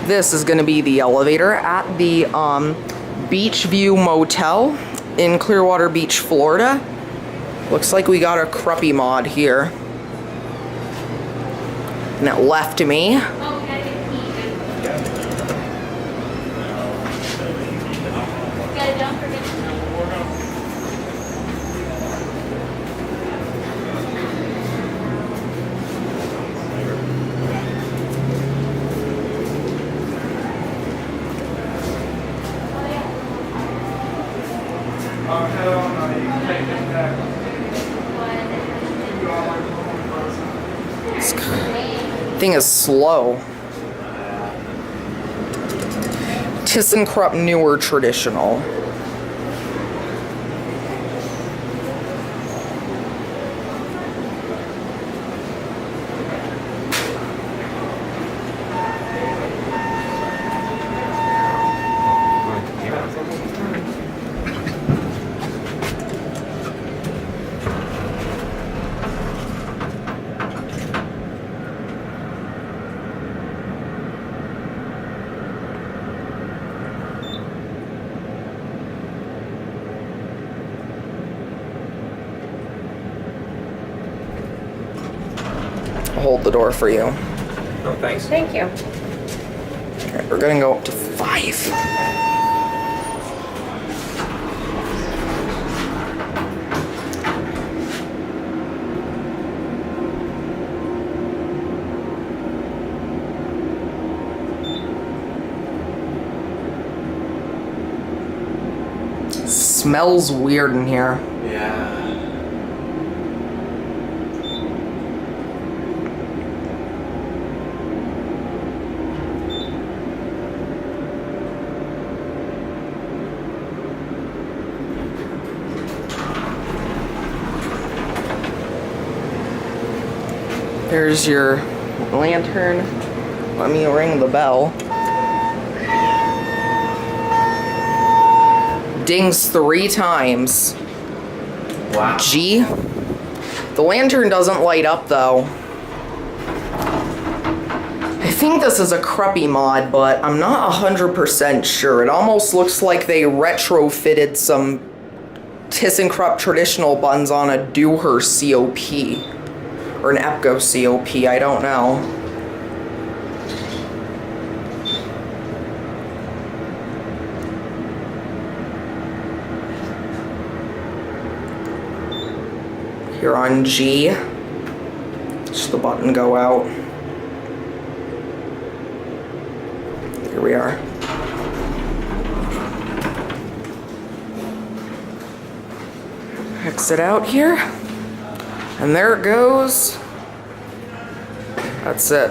This is going to be the elevator at the BeachView Motel in Clearwater Beach, Florida. Looks like we got a cruppy mod here. And it left me. This thing is slow. Thyssenkrupp newer traditional. I'll hold the door for you. Oh, thanks. Thank you. Okay, we're gonna go up to 5. Smells weird in here. Yeah. There's your lantern. Let me ring the bell. Dings 3 times. Wow. G. The lantern doesn't light up though. I think this is a cruppy mod, but I'm not 100% sure. It almost looks like they retrofitted some Thyssenkrupp traditional buns on a Dewhurst COP. Or an Epco COP, I don't know. Here on G, just the button go out. Here we are. Exit out here. And there it goes. That's it.